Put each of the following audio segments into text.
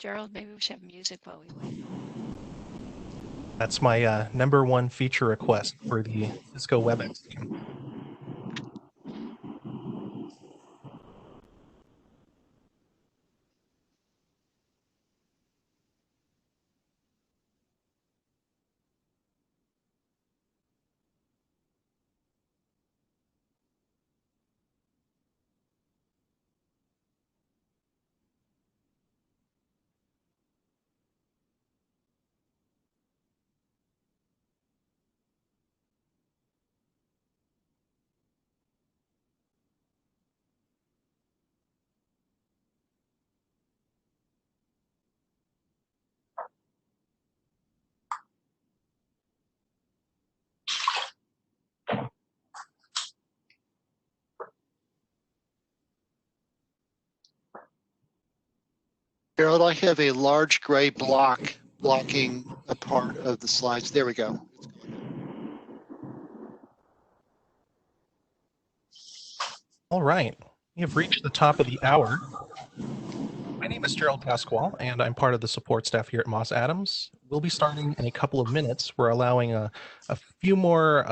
Gerald, maybe we should have music while we wait. That's my #1 feature request for the Cisco WebEx team. Gerald, I have a large gray block blocking a part of the slides. There we go. All right, we have reached the top of the hour. My name is Gerald Pasquale, and I'm part of the support staff here at Moss Adams. We'll be starting in a couple of minutes. We're allowing a few more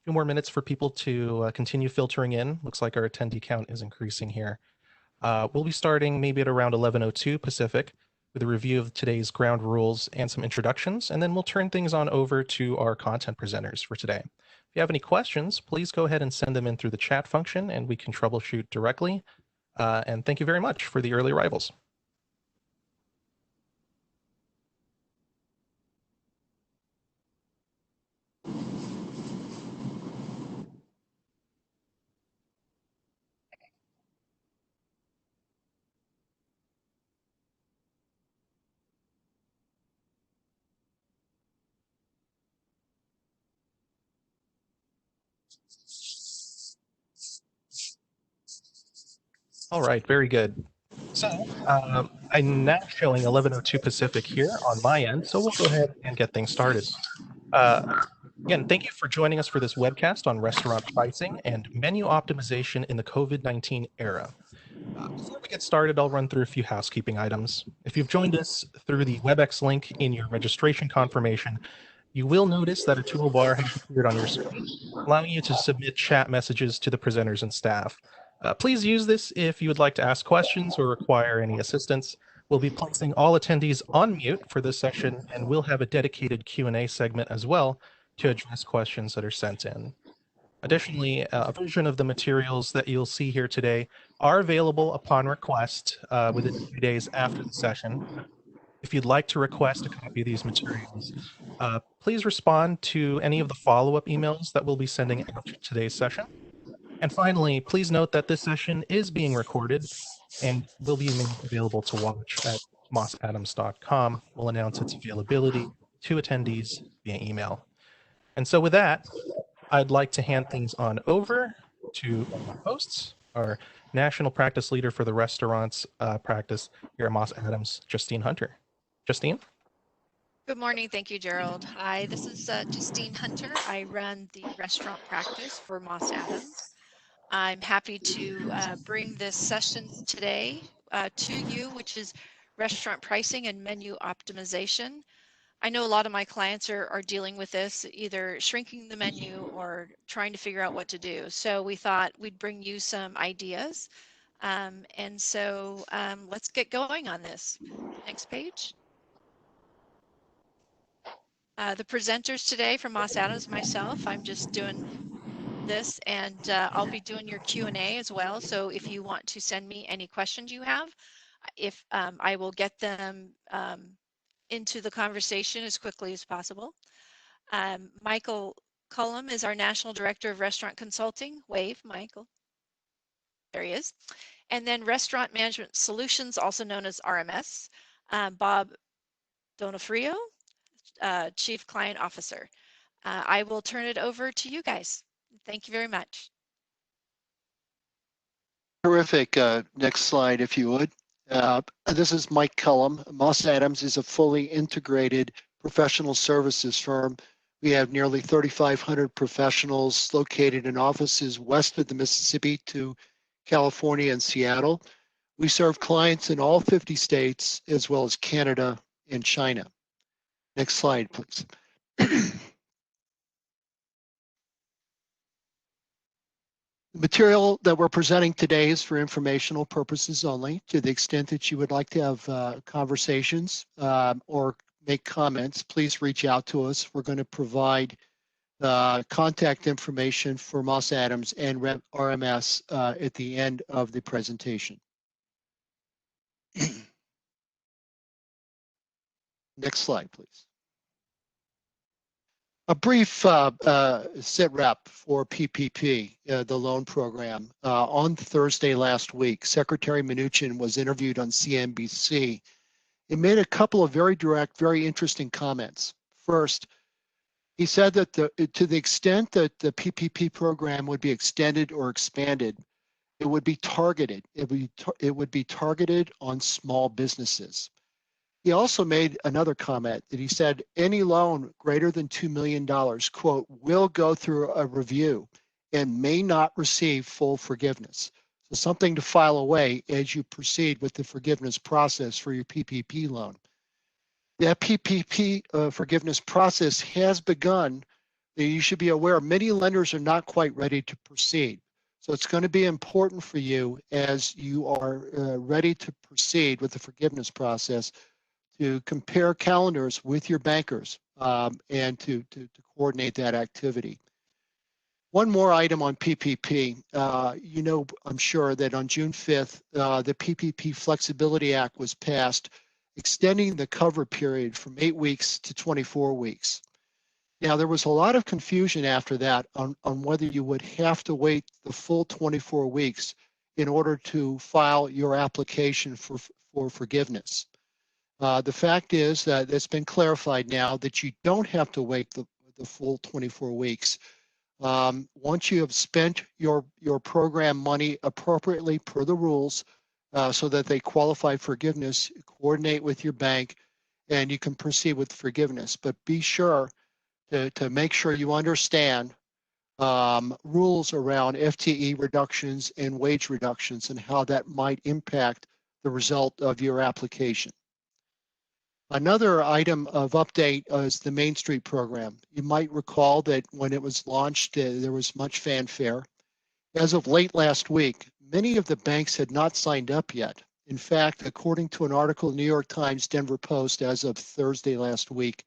minutes for people to continue filtering in. Looks like our attendee count is increasing here. We'll be starting maybe at around 11:02 Pacific with a review of today's ground rules and some introductions, and then we'll turn things on over to our content presenters for today. If you have any questions, please go ahead and send them in through the chat function and we can troubleshoot directly. And thank you very much for the early arrivals. All right, very good. So I'm now showing 11:02 Pacific here on my end, so we'll go ahead and get things started. Again, thank you for joining us for this webcast on restaurant pricing and menu optimization in the COVID-19 era. Before we get started, I'll run through a few housekeeping items. If you've joined us through the WebEx link in your registration confirmation, you will notice that a toolbar has appeared on your screen, allowing you to submit chat messages to the presenters and staff. Please use this if you would like to ask questions or require any assistance. We'll be placing all attendees on mute for this session, and we'll have a dedicated Q&A segment as well to address questions that are sent in. Additionally, a version of the materials that you'll see here today are available upon request within 3 days after the session. If you'd like to request a copy of these materials, please respond to any of the follow-up emails that we'll be sending after today's session. And finally, please note that this session is being recorded and will be made available to watch at mossadams.com. We'll announce its availability to attendees via email. And so with that, I'd like to hand things on over to our hosts, our national practice leader for the restaurants practice here at Moss Adams, Justine Hunter. Justine? Good morning. Thank you, Gerald. Hi, this is Justine Hunter. I run the restaurant practice for Moss Adams. I'm happy to bring this session today to you, which is restaurant pricing and menu optimization. I know a lot of my clients are dealing with this, either shrinking the menu or trying to figure out what to do. So we thought we'd bring you some ideas. And so let's get going on this. Next page. The presenters today from Moss Adams, myself, I'm just doing this, and I'll be doing your Q&A as well. So if you want to send me any questions you have, if I will get them into the conversation as quickly as possible. Michael Cullom is our National Director of Restaurant Consulting. Wave, Michael. There he is. And then Restaurant Management Solutions, also known as RMS, Bob Donofrio, Chief Client Officer. I will turn it over to you guys. Thank you very much. Terrific. Next slide, if you would. This is Mike Cullom. Moss Adams is a fully integrated professional services firm. We have nearly 3,500 professionals located in offices west of the Mississippi to California and Seattle. We serve clients in all 50 states, as well as Canada and China. Next slide, please. The material that we're presenting today is for informational purposes only. To the extent that you would like to have conversations or make comments, please reach out to us. We're going to provide contact information for Moss Adams and RMS at the end of the presentation. Next slide, please. A brief sit rep for PPP, the loan program. On Thursday last week, Secretary Mnuchin was interviewed on CNBC. He made a couple of very direct, very interesting comments. First, he said that to the extent that the PPP program would be extended or expanded, it would be targeted. It would be targeted on small businesses. He also made another comment that he said any loan greater than $2 million, quote, will go through a review and may not receive full forgiveness. So something to file away as you proceed with the forgiveness process for your PPP loan. That PPP forgiveness process has begun. You should be aware many lenders are not quite ready to proceed. So it's going to be important for you as you are ready to proceed with the forgiveness process to compare calendars with your bankers and to coordinate that activity. One more item on PPP. You know, I'm sure that on June 5th, the PPP Flexibility Act was passed, extending the cover period from 8 weeks to 24 weeks. Now, there was a lot of confusion after that on whether you would have to wait the full 24 weeks in order to file your application for forgiveness. The fact is that it's been clarified now that you don't have to wait the full 24 weeks. Once you have spent your program money appropriately per the rules so that they qualify forgiveness, coordinate with your bank, and you can proceed with forgiveness. But be sure to make sure you understand rules around FTE reductions and wage reductions and how that might impact the result of your application. Another item of update is the Main Street program. You might recall that when it was launched, there was much fanfare. As of late last week, many of the banks had not signed up yet. In fact, according to an article in the New York Times Denver Post as of Thursday last week,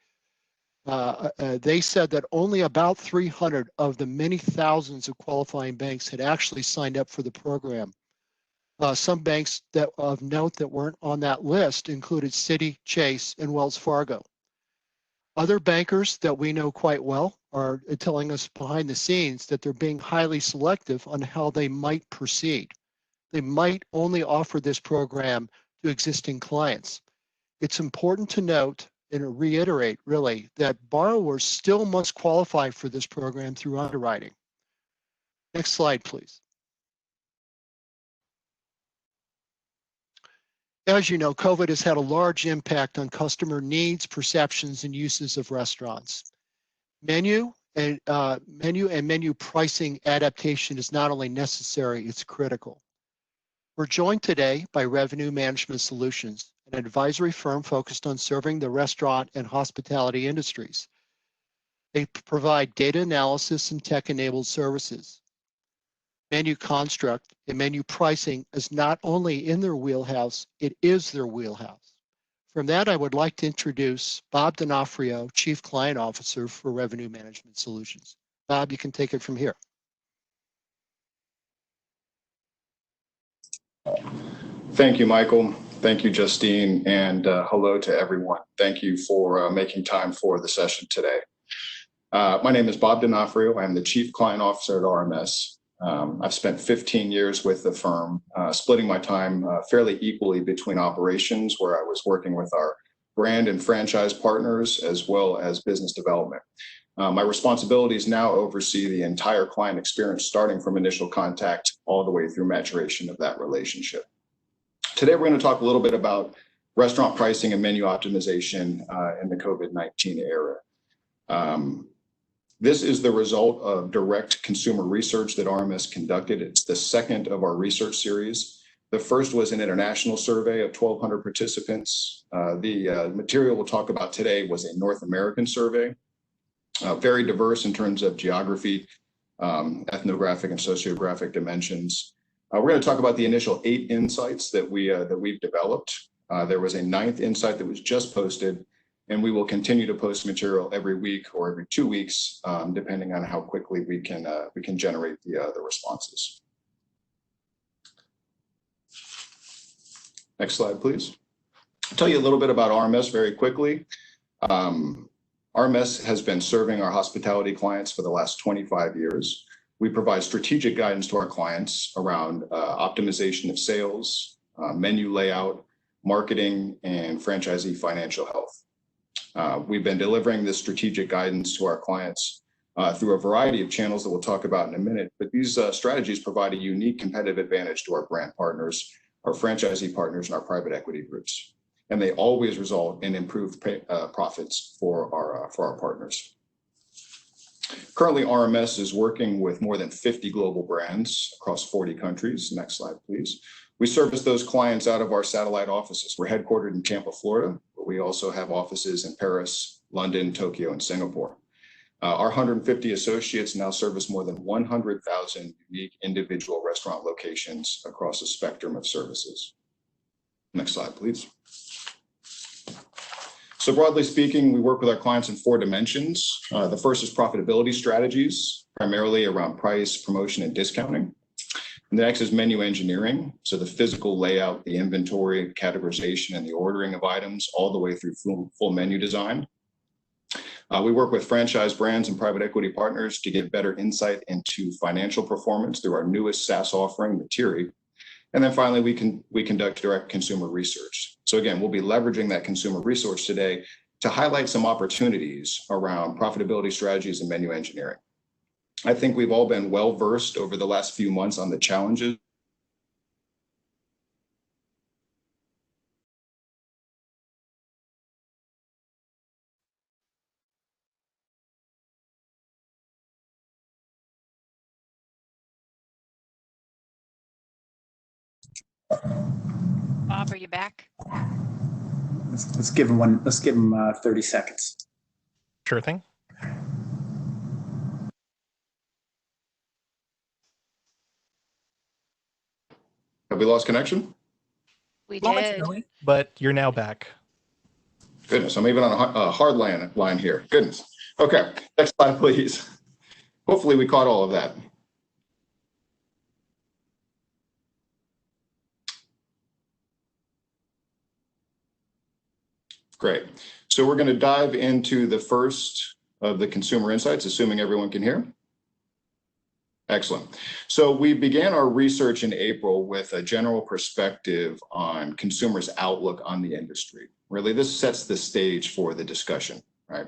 they said that only about 300 of the many thousands of qualifying banks had actually signed up for the program. Some banks that of note that weren't on that list included Citi, Chase, and Wells Fargo. Other bankers that we know quite well are telling us behind the scenes that they're being highly selective on how they might proceed. They might only offer this program to existing clients. It's important to note and reiterate, really, that borrowers still must qualify for this program through underwriting. Next slide, please. As you know, COVID has had a large impact on customer needs, perceptions, and uses of restaurants. Menu and menu pricing adaptation is not only necessary, it's critical. We're joined today by Revenue Management Solutions, an advisory firm focused on serving the restaurant and hospitality industries. They provide data analysis and tech-enabled services. Menu construct and menu pricing is not only in their wheelhouse, it is their wheelhouse. From that, I would like to introduce Bob Donofrio, Chief Client Officer for Revenue Management Solutions. Bob, you can take it from here. Thank you, Michael. Thank you, Justine, and hello to everyone. Thank you for making time for the session today. My name is Bob Donofrio. I'm the Chief Client Officer at RMS. I've spent 15 years with the firm, splitting my time fairly equally between operations, where I was working with our brand and franchise partners, as well as business development. My responsibilities now oversee the entire client experience, starting from initial contact all the way through maturation of that relationship. Today, we're going to talk a little bit about restaurant pricing and menu optimization in the COVID-19 era. This is the result of direct consumer research that RMS conducted. It's the second of our research series. The first was an international survey of 1,200 participants. The material we'll talk about today was a North American survey, very diverse in terms of geography, ethnographic and sociographic dimensions. We're going to talk about the initial 8 insights that we've developed. There was a 9th insight that was just posted, and we will continue to post material every week or every 2 weeks, depending on how quickly we can generate the responses. Next slide, please. I'll tell you a little bit about RMS very quickly. RMS has been serving our hospitality clients for the last 25 years. We provide strategic guidance to our clients around optimization of sales, menu layout, marketing, and franchisee financial health. We've been delivering this strategic guidance to our clients through a variety of channels that we'll talk about in a minute, but these strategies provide a unique competitive advantage to our brand partners, our franchisee partners, and our private equity groups. And they always result in improved profits for our partners. Currently, RMS is working with more than 50 global brands across 40 countries. Next slide, please. We service those clients out of our satellite offices. We're headquartered in Tampa, Florida, but we also have offices in Paris, London, Tokyo, and Singapore. Our 150 associates now service more than 100,000 unique individual restaurant locations across a spectrum of services. Next slide, please. So broadly speaking, we work with our clients in 4 dimensions. The first is profitability strategies, primarily around price, promotion, and discounting. And the next is menu engineering. So the physical layout, the inventory, categorization, and the ordering of items all the way through full menu design. We work with franchise brands and private equity partners to get better insight into financial performance through our newest SaaS offering, Materi. And then finally, we conduct direct consumer research. So again, we'll be leveraging that consumer resource today to highlight some opportunities around profitability strategies and menu engineering. I think we've all been well versed over the last few months on the challenges Bob, are you back? Let's give him 30 seconds. Sure thing. Have we lost connection? We did. Momentarily, but you're now back. Goodness, I'm even on a hard line here. Goodness. Okay, next slide, please. Hopefully we caught all of that. Great. So we're going to dive into the first of the consumer insights, assuming everyone can hear. Excellent. So we began our research in April with a general perspective on consumers' outlook on the industry. Really, this sets the stage for the discussion, right?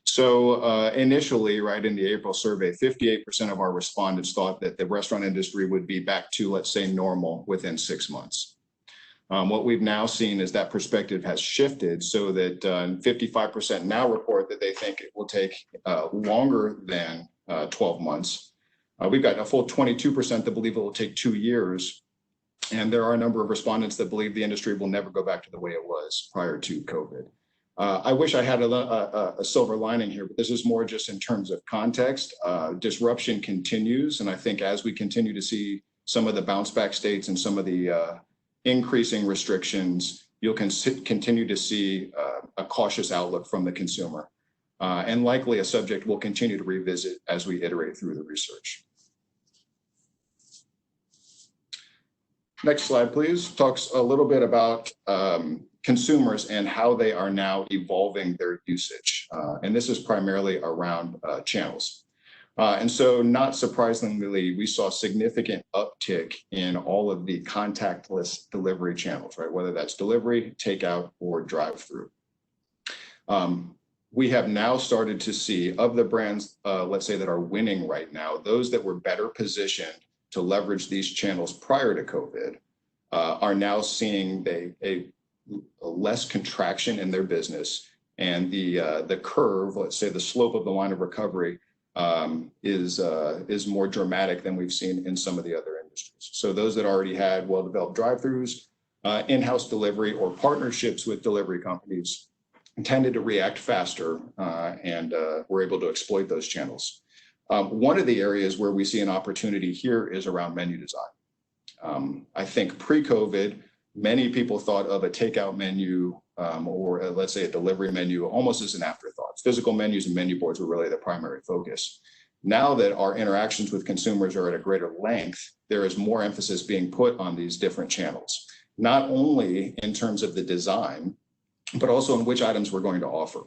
So initially, right, in the April survey, 58% of our respondents thought that the restaurant industry would be back to, let's say, normal within 6 months. What we've now seen is that perspective has shifted so that 55% now report that they think it will take longer than 12 months. We've got a full 22% that believe it will take 2 years. And there are a number of respondents that believe the industry will never go back to the way it was prior to COVID. I wish I had a silver lining here, but this is more just in terms of context. Disruption continues. And I think as we continue to see some of the bounce back states and some of the increasing restrictions, you'll continue to see a cautious outlook from the consumer, and likely a subject we'll continue to revisit as we iterate through the research. Next slide, please. Talks a little bit about consumers and how they are now evolving their usage. And this is primarily around channels. And so not surprisingly, we saw significant uptick in all of the contactless delivery channels, right? Whether that's delivery, takeout, or drive-through. We have now started to see of the brands, let's say, that are winning right now, those that were better positioned to leverage these channels prior to COVID are now seeing a less contraction in their business. And the curve, let's say the slope of the line of recovery, is more dramatic than we've seen in some of the other industries. industries. So those that already had well-developed drive-throughs, in-house delivery, or partnerships with delivery companies tended to react faster and were able to exploit those channels. One of the areas where we see an opportunity here is around menu design. I think pre-COVID, many people thought of a takeout menu or let's say a delivery menu almost as an afterthought. Physical menus and menu boards were really the primary focus. Now that our interactions with consumers are at a greater length, there is more emphasis being put on these different channels, not only in terms of the design, but also in which items we're going to offer.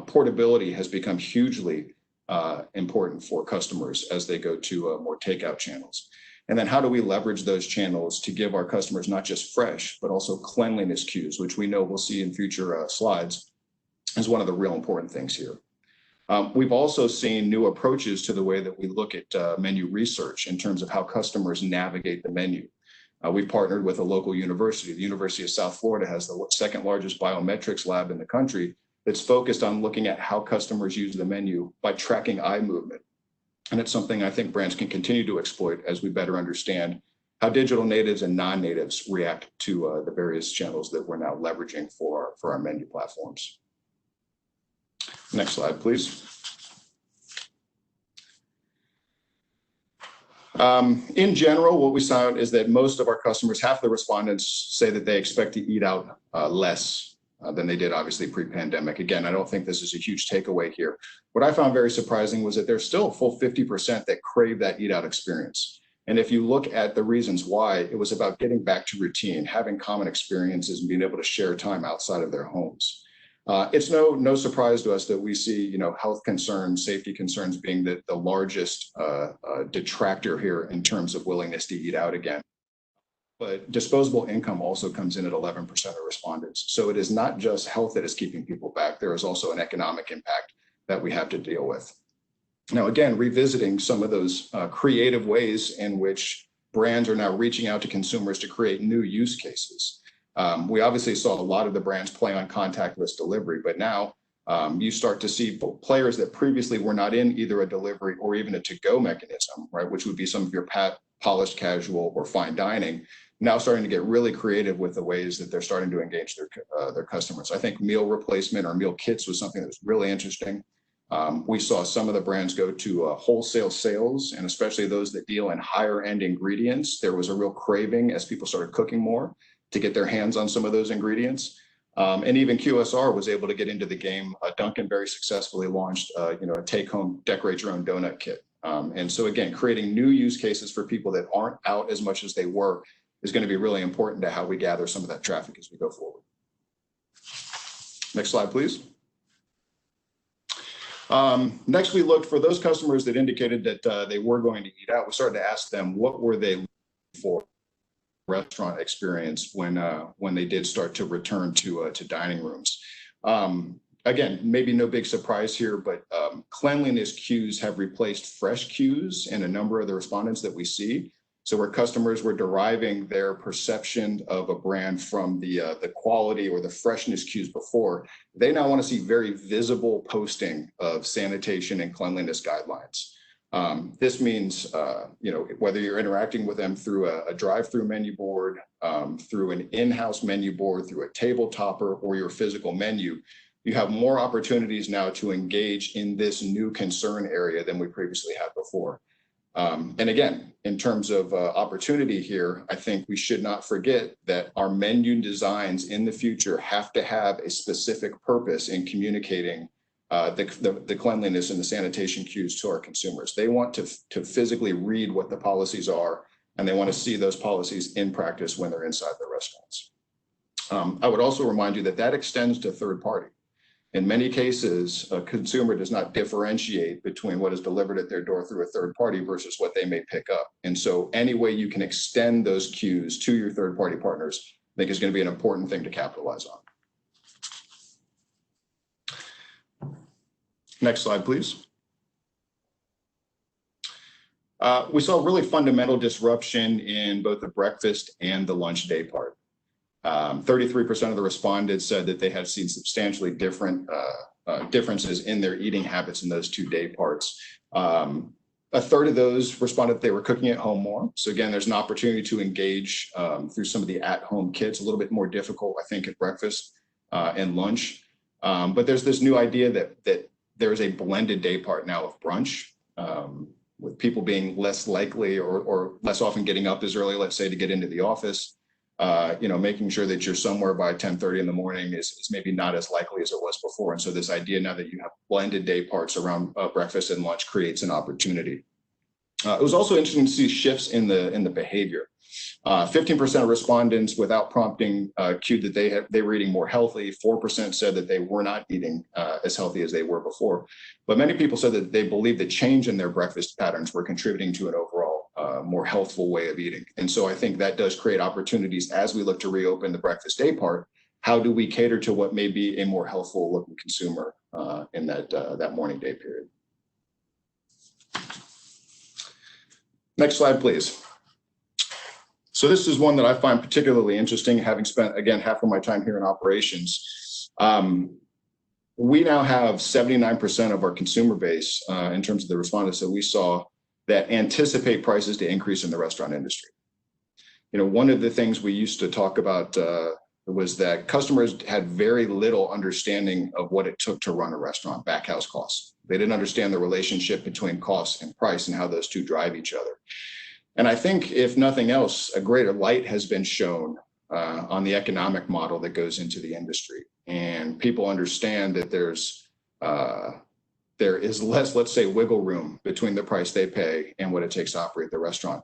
Portability has become hugely important for customers as they go to more takeout channels. And then how do we leverage those channels to give our customers not just fresh, but also cleanliness cues, which we know we'll see in future slides, is one of the real important things here. We've also seen new approaches to the way that we look at menu research in terms of how customers navigate the menu. We've partnered with a local university. The University of South Florida has the second largest biometrics lab in the country that's focused on looking at how customers use the menu by tracking eye movement. And it's something I think brands can continue to exploit as we better understand how digital natives and non-natives react to the various channels that we're now leveraging for our menu platforms. Next slide, please. In general, what we found is that most of our customers, half the respondents, say that they expect to eat out less than they did obviously pre-pandemic. Again, I don't think this is a huge takeaway here. What I found very surprising was that there's still a full 50% that crave that eat out experience. And if you look at the reasons why, it was about getting back to routine, having common experiences and being able to share time outside of their homes. It's no surprise to us that we see, health concerns, safety concerns being the largest detractor here in terms of willingness to eat out again. But disposable income also comes in at 11% of respondents. So it is not just health that is keeping people back. There is also an economic impact that we have to deal with. Now, again, revisiting some of those creative ways in which brands are now reaching out to consumers to create new use cases. We obviously saw a lot of the brands play on contactless delivery, but now you start to see players that previously were not in either a delivery or even a to-go mechanism, right, which would be some of your polished casual or fine dining, now starting to get really creative with the ways that they're starting to engage their customers. I think meal replacement or meal kits was something that was really interesting. We saw some of the brands go to wholesale sales, and especially those that deal in higher end ingredients. There was a real craving as people started cooking more to get their hands on some of those ingredients. And even QSR was able to get into the game. Dunkin' very successfully launched a take-home decorate your own donut kit. And so again, creating new use cases for people that aren't out as much as they were is going to be really important to how we gather some of that traffic as we go forward. Next slide, please. Next, we looked for those customers that indicated that they were going to eat out. We started to ask them what were they looking for restaurant experience when they did start to return to dining rooms. Again, maybe no big surprise here, but cleanliness cues have replaced fresh cues in a number of the respondents that we see. So where customers were deriving their perception of a brand from the quality or the freshness cues before, they now want to see very visible posting of sanitation and cleanliness guidelines. This means, whether you're interacting with them through a drive-through menu board, through an in-house menu board, through a table topper, or your physical menu, you have more opportunities now to engage in this new concern area than we previously had before. And again, in terms of opportunity here, I think we should not forget that our menu designs in the future have to have a specific purpose in communicating the cleanliness and the sanitation cues to our consumers. They want to physically read what the policies are, and they want to see those policies in practice when they're inside their restaurants. I would also remind you that that extends to third party. In many cases, a consumer does not differentiate between what is delivered at their door through a third party versus what they may pick up. And so any way you can extend those cues to your third party partners, I think is going to be an important thing to capitalize on. Next slide, please. We saw a really fundamental disruption in both the breakfast and the lunch day part. 33% of the respondents said that they had seen substantially different differences in their eating habits in those two day parts. A third of those responded that they were cooking at home more. So again, there's an opportunity to engage through some of the at-home kits, a little bit more difficult, I think, at breakfast and lunch. But there's this new idea that there is a blended day part now of brunch, with people being less likely or less often getting up as early, let's say, to get into the office. Making sure that you're somewhere by 10:30 in the morning is maybe not as likely as it was before. And so this idea now that you have blended day parts around breakfast and lunch creates an opportunity. It was also interesting to see shifts in the behavior. 15% of respondents without prompting cued that they were eating more healthy. 4% said that they were not eating as healthy as they were before. But many people said that they believed the change in their breakfast patterns were contributing to an overall more healthful way of eating. And so I think that does create opportunities as we look to reopen the breakfast day part. How do we cater to what may be a more healthful looking consumer in that morning day period? Next slide, please. So this is one that I find particularly interesting, having spent, again, half of my time here in operations. We now have 79% of our consumer base, in terms of the respondents that we saw, that anticipate prices to increase in the restaurant industry. One of the things we used to talk about was that customers had very little understanding of what it took to run a restaurant, backhouse costs. They didn't understand the relationship between cost and price and how those two drive each other. And I think, if nothing else, a greater light has been shown on the economic model that goes into the industry. And people understand that there is less, let's say, wiggle room between the price they pay and what it takes to operate the restaurant.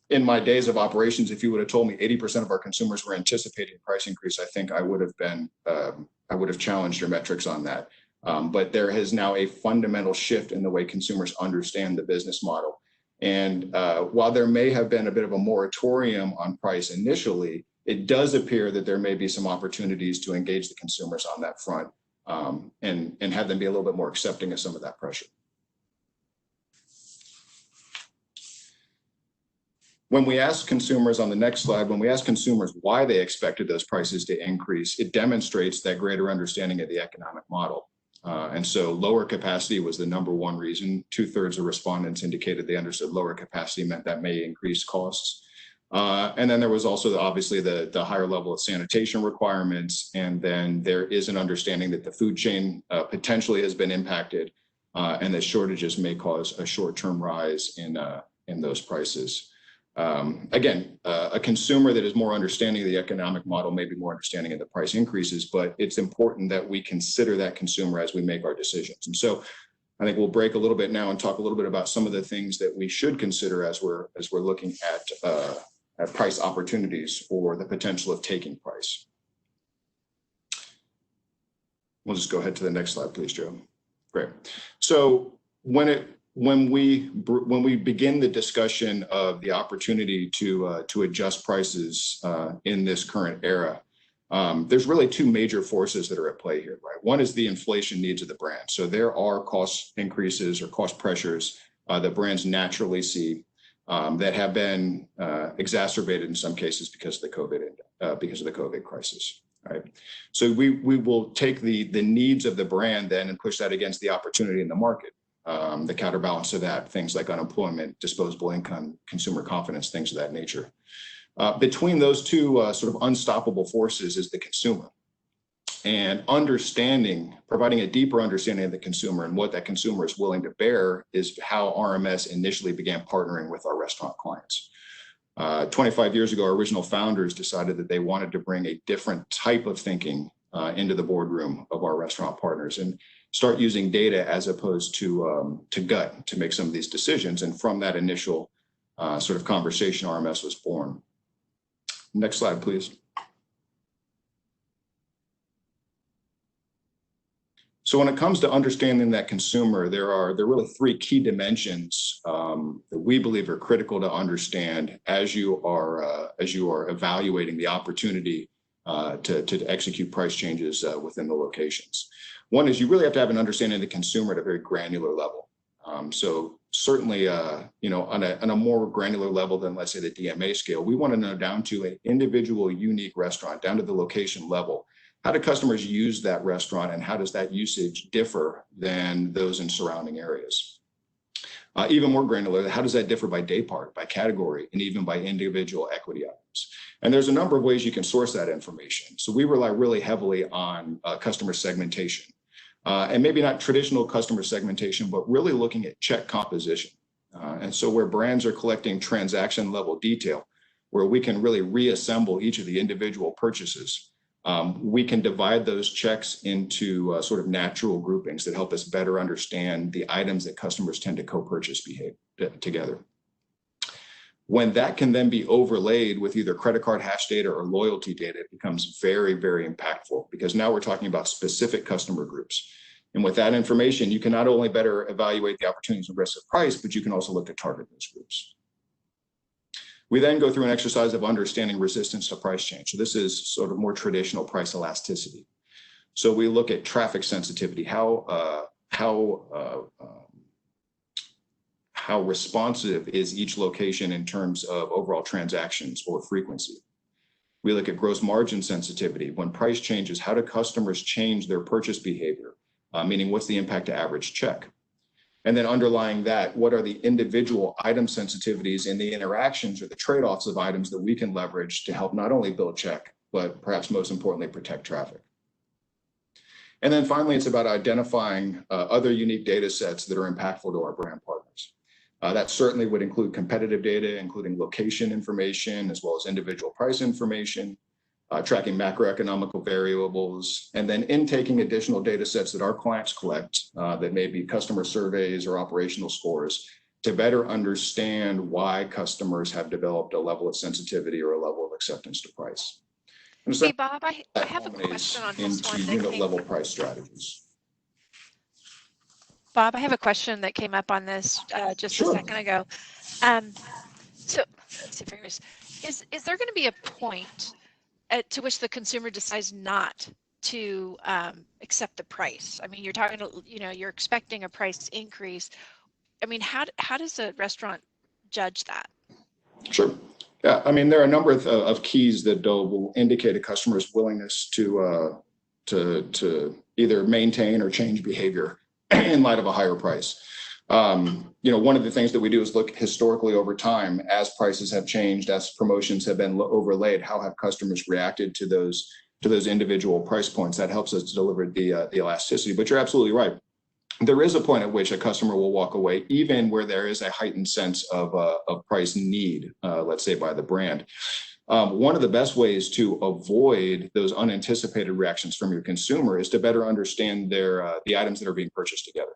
In my days of operations, if you would have told me 80% of our consumers were anticipating price increase, I think I would have challenged your metrics on that. But there is now a fundamental shift in the way consumers understand the business model. And while there may have been a bit of a moratorium on price initially, it does appear that there may be some opportunities to engage the consumers on that front, and have them be a little bit more accepting of some of that pressure. When we ask consumers on the next slide, when we ask consumers why they expected those prices to increase, it demonstrates that greater understanding of the economic model. And so lower capacity was the number one reason. 2/3 of respondents indicated they understood lower capacity meant that may increase costs. And then there was also obviously the higher level of sanitation requirements. And then there is an understanding that the food chain potentially has been impacted, and that shortages may cause a short-term rise in those prices. Again, a consumer that is more understanding of the economic model may be more understanding of the price increases, but it's important that we consider that consumer as we make our decisions. And so I think we'll break a little bit now and talk a little bit about some of the things that we should consider as we're looking at price opportunities or the potential of taking price. We'll just go ahead to the next slide, please, Joe. Great. So when we begin the discussion of the opportunity to adjust prices in this current era, there's really two major forces that are at play here, right? One is the inflation needs of the brand. So there are cost increases or cost pressures that brands naturally see that have been exacerbated in some cases because of the COVID crisis. Right. So we will take the needs of the brand then and push that against the opportunity in the market. The counterbalance to that, things like unemployment, disposable income, consumer confidence, things of that nature. Between those two sort of unstoppable forces is the consumer. And providing a deeper understanding of the consumer and what that consumer is willing to bear is how RMS initially began partnering with our restaurant clients. 25 years ago, our original founders decided that they wanted to bring a different type of thinking into the boardroom of our restaurant partners and start using data as opposed to gut to make some of these decisions. And from that initial sort of conversation, RMS was born. Next slide, please. So when it comes to understanding that consumer, there are really three key dimensions that we believe are critical to understand as you are evaluating the opportunity to execute price changes within the locations. One is you really have to have an understanding of the consumer at a very granular level. So certainly, on a more granular level than, let's say, the DMA scale, we want to know down to an individual, unique restaurant, down to the location level. How do customers use that restaurant, and how does that usage differ than those in surrounding areas? Even more granular, how does that differ by day part, by category, and even by individual equity items? And there's a number of ways you can source that information. So we rely really heavily on customer segmentation. And maybe not traditional customer segmentation, but really looking at check composition. And so where brands are collecting transaction level detail, where we can really reassemble each of the individual purchases, we can divide those checks into sort of natural groupings that help us better understand the items that customers tend to co-purchase together. When that can then be overlaid with either credit card hash data or loyalty data, it becomes very, very impactful, because now we're talking about specific customer groups. And with that information, you can not only better evaluate the opportunities and risks of price, but you can also look to target those groups. We then go through an exercise of understanding resistance to price change. So this is sort of more traditional price elasticity. So we look at traffic sensitivity, how responsive is each location in terms of overall transactions or frequency. We look at gross margin sensitivity. When price changes, how do customers change their purchase behavior? Meaning, what's the impact to average check? And then underlying that, what are the individual item sensitivities and the interactions or the trade-offs of items that we can leverage to help not only build check, but perhaps most importantly, protect traffic? And then finally, it's about identifying other unique data sets that are impactful to our brand partners. That certainly would include competitive data, including location information, as well as individual price information, tracking macroeconomical variables, and then intaking additional data sets that our clients collect that may be customer surveys or operational scores to better understand why customers have developed a level of sensitivity or a level of acceptance to price. Hey, Bob, I have a question on this one. Into unit level price strategies. Bob, I have a question that came up on this just a second ago. So let's see if is there going to be a point to which the consumer decides not to accept the price? I mean, you're talking, you're expecting a price increase. I mean, how does a restaurant judge that? Sure. Yeah, I mean, there are a number of keys that will indicate a customer's willingness to either maintain or change behavior in light of a higher price. One of the things that we do is look historically over time as prices have changed, as promotions have been overlaid, how have customers reacted to those individual price points? That helps us deliver the elasticity. But you're absolutely right. There is a point at which a customer will walk away, even where there is a heightened sense of price need, let's say by the brand. One of the best ways to avoid those unanticipated reactions from your consumer is to better understand the items that are being purchased together.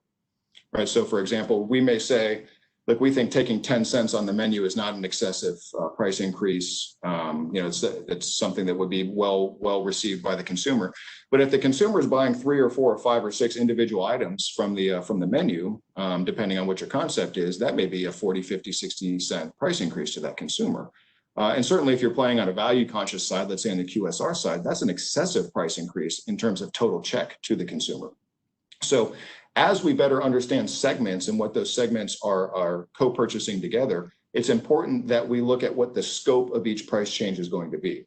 Right. So, for example, we may say, look, we think taking 10 cents on the menu is not an excessive price increase. It's something that would be well received by the consumer. But if the consumer is buying 3 or 4 or 5 or 6 individual items from the menu, depending on what your concept is, that may be a 40, 50, 60 cent price increase to that consumer. And certainly, if you're playing on a value conscious side, let's say on the QSR side, that's an excessive price increase in terms of total check to the consumer. So as we better understand segments and what those segments are co-purchasing together, it's important that we look at what the scope of each price change is going to be.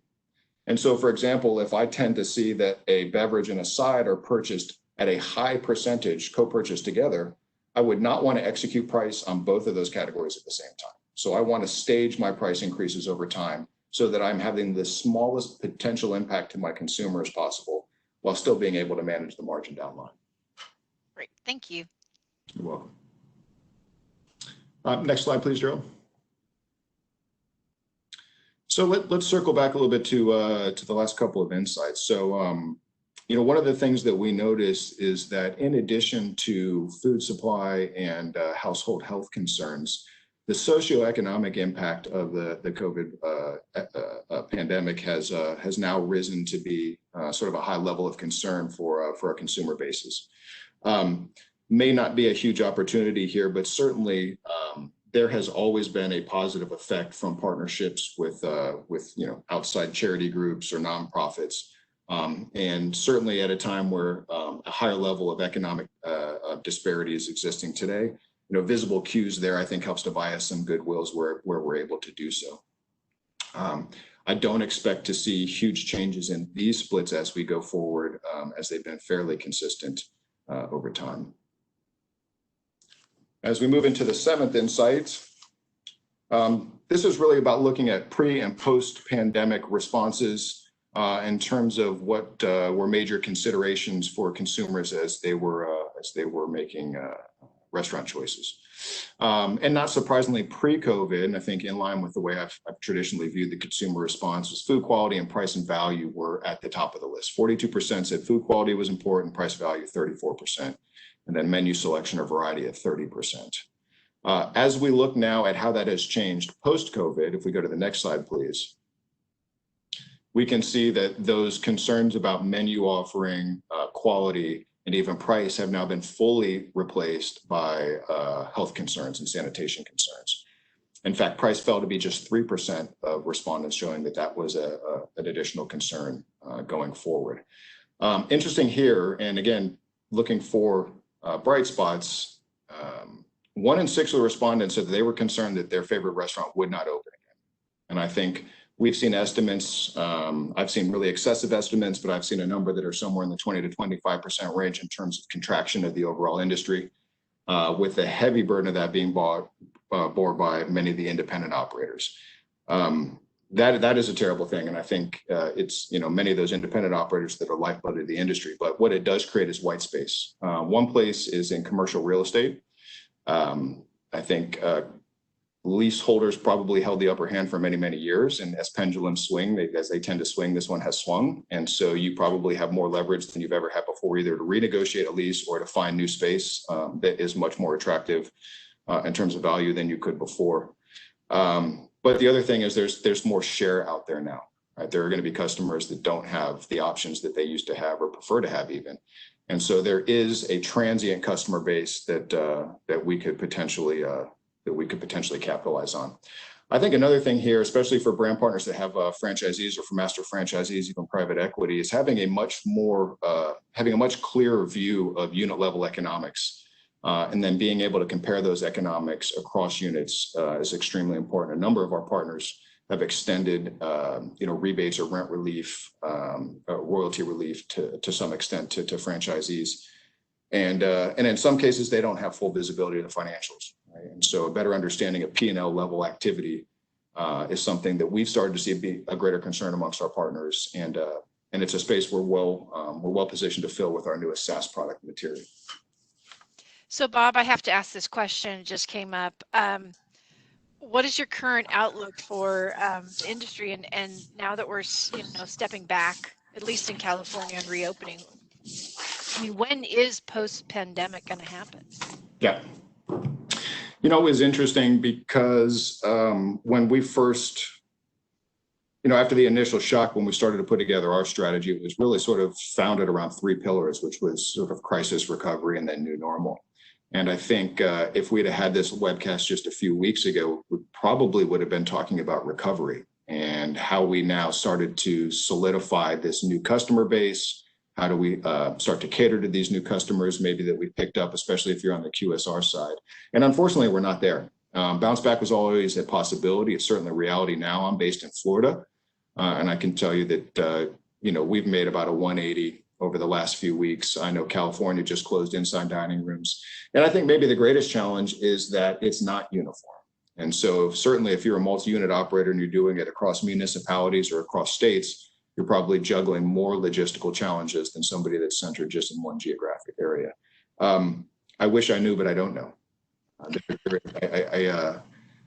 And so, for example, if I tend to see that a beverage and a side are purchased at a high percentage co-purchased together, I would not want to execute price on both of those categories at the same time. So I want to stage my price increases over time so that I'm having the smallest potential impact to my consumer as possible while still being able to manage the margin down line. Great, thank you. You're welcome. Next slide, please, Gerald. So let's circle back a little bit to the last couple of insights. So, one of the things that we notice is that in addition to food supply and household health concerns, the socioeconomic impact of the COVID pandemic has now risen to be sort of a high level of concern for our consumer bases. May not be a huge opportunity here, but certainly there has always been a positive effect from partnerships with outside charity groups or nonprofits, and certainly at a time where a higher level of economic disparity is existing today. Visible cues there, I think, helps to buy us some goodwills where we're able to do so. I don't expect to see huge changes in these splits as we go forward, as they've been fairly consistent over time. As we move into the seventh insight, this is really about looking at pre and post-pandemic responses in terms of what were major considerations for consumers as they were making restaurant choices. And not surprisingly, pre-COVID, and I think in line with the way I've traditionally viewed the consumer response, was food quality and price and value were at the top of the list. 42% said food quality was important, price value 34%, and then menu selection or variety at 30%. As we look now at how that has changed post-COVID, if we go to the next slide, please, we can see that those concerns about menu offering, quality, and even price have now been fully replaced by health concerns and sanitation concerns. In fact, price fell to be just 3% of respondents, showing that that was an additional concern going forward. Interesting here, and again, looking for bright spots, 1 in 6 of the respondents said that they were concerned that their favorite restaurant would not open again. And I think we've seen estimates, I've seen really excessive estimates, but I've seen a number that are somewhere in the 20 to 25% range in terms of contraction of the overall industry, with the heavy burden of that being bore by many of the independent operators. That is a terrible thing. And I think it's, many of those independent operators that are lifeblood of the industry, but what it does create is white space. One place is in commercial real estate. I think leaseholders probably held the upper hand for many, many years. And as pendulums swing, as they tend to swing, this one has swung. And so you probably have more leverage than you've ever had before, either to renegotiate a lease or to find new space that is much more attractive in terms of value than you could before. But the other thing is there's more share out there now, right? There are going to be customers that don't have the options that they used to have or prefer to have even. And so there is a transient customer base that we could potentially capitalize on. I think another thing here, especially for brand partners that have franchisees or for master franchisees, even private equity, is having a much clearer view of unit level economics, and then being able to compare those economics across units is extremely important. A number of our partners have extended, rebates or rent relief, royalty relief to some extent to franchisees. And in some cases, they don't have full visibility of the financials. Right? And so a better understanding of P&L level activity is something that we've started to see be a greater concern amongst our partners. And it's a space we're well positioned to fill with our newest SaaS product material. So Bob, I have to ask this question, it just came up. What is your current outlook for the industry and now that we're stepping back, at least in California, and reopening? I mean, when is post-pandemic going to happen? Yeah. It was interesting because when we first, after the initial shock, when we started to put together our strategy, it was really sort of founded around 3 pillars, which was sort of crisis, recovery, and then new normal. And I think if we'd have had this webcast just a few weeks ago, we probably would have been talking about recovery and how we now started to solidify this new customer base. How do we start to cater to these new customers, maybe that we picked up, especially if you're on the QSR side? And unfortunately, we're not there. Bounce back was always a possibility. It's certainly a reality now. I'm based in Florida, and I can tell you that, we've made about a 180 over the last few weeks. I know California just closed inside dining rooms. And I think maybe the greatest challenge is that it's not uniform. And so certainly if you're a multi-unit operator and you're doing it across municipalities or across states, you're probably juggling more logistical challenges than somebody that's centered just in one geographic area. I wish I knew, but I don't know.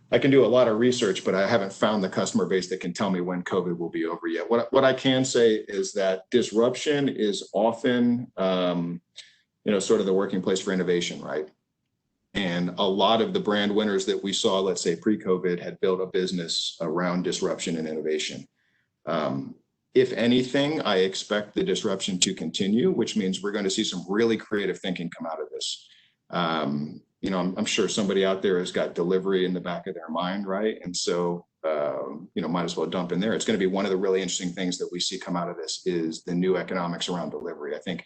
I can do a lot of research, but I haven't found the customer base that can tell me when COVID will be over yet. What I can say is that disruption is often, sort of the working place for innovation, right? And a lot of the brand winners that we saw, let's say pre-COVID, had built a business around disruption and innovation. If anything, I expect the disruption to continue, which means we're going to see some really creative thinking come out of this. I'm sure somebody out there has got delivery in the back of their mind, right? And so, might as well dump in there. It's going to be one of the really interesting things that we see come out of this is the new economics around delivery. I think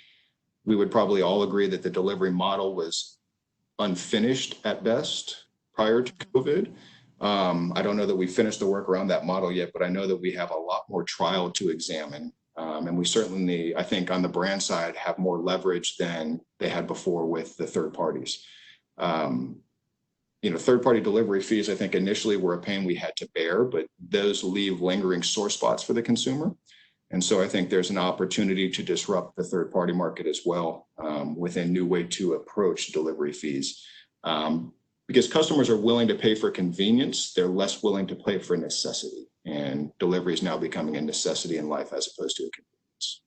we would probably all agree that the delivery model was unfinished at best prior to COVID. I don't know that we finished the work around that model yet, but I know that we have a lot more trial to examine. And we certainly, I think on the brand side, have more leverage than they had before with the third parties. third-party delivery fees, I think initially were a pain we had to bear, but those leave lingering sore spots for the consumer. And so I think there's an opportunity to disrupt the third-party market as well with a new way to approach delivery fees. Because customers are willing to pay for convenience, they're less willing to pay for necessity. And delivery is now becoming a necessity in life as opposed to a convenience.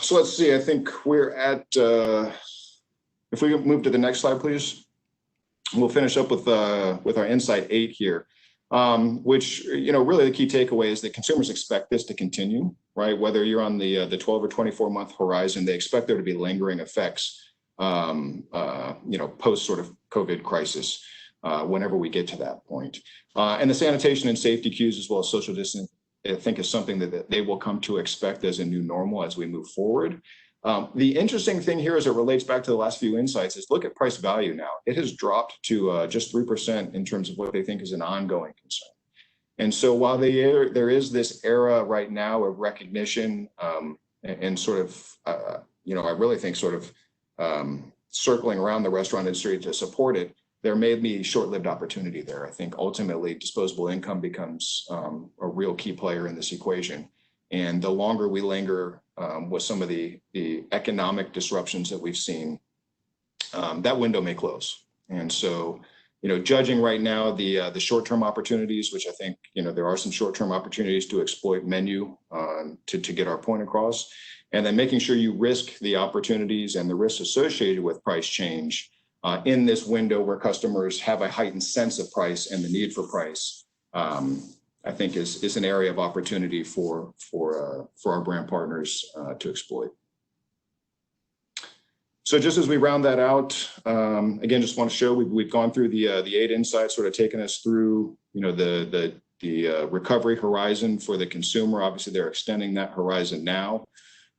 So let's see, I think we're at, if we move to the next slide, please. We'll finish up with our Insight 8 here, which, really the key takeaway is that consumers expect this to continue, right? Whether you're on the 12 or 24 month horizon, they expect there to be lingering effects, post sort of COVID crisis, whenever we get to that point. And the sanitation and safety cues as well as social distancing, I think is something that they will come to expect as a new normal as we move forward. The interesting thing here as it relates back to the last few insights is look at price value now. It has dropped to just 3% in terms of what they think is an ongoing concern. And so while there is this era right now of recognition and sort of, I really think sort of circling around the restaurant industry to support it, there may be short-lived opportunity there. I think ultimately disposable income becomes a real key player in this equation. And the longer we linger with some of the economic disruptions that we've seen, that window may close. And so, judging right now the short-term opportunities, which I think, there are some short-term opportunities to exploit menu to get our point across, and then making sure you risk the opportunities and the risks associated with price change in this window where customers have a heightened sense of price and the need for price. I think is an area of opportunity for our brand partners to exploit. So just as we round that out, again, just want to show we've gone through the 8 insights, sort of taking us through the recovery horizon for the consumer. Obviously, they're extending that horizon now,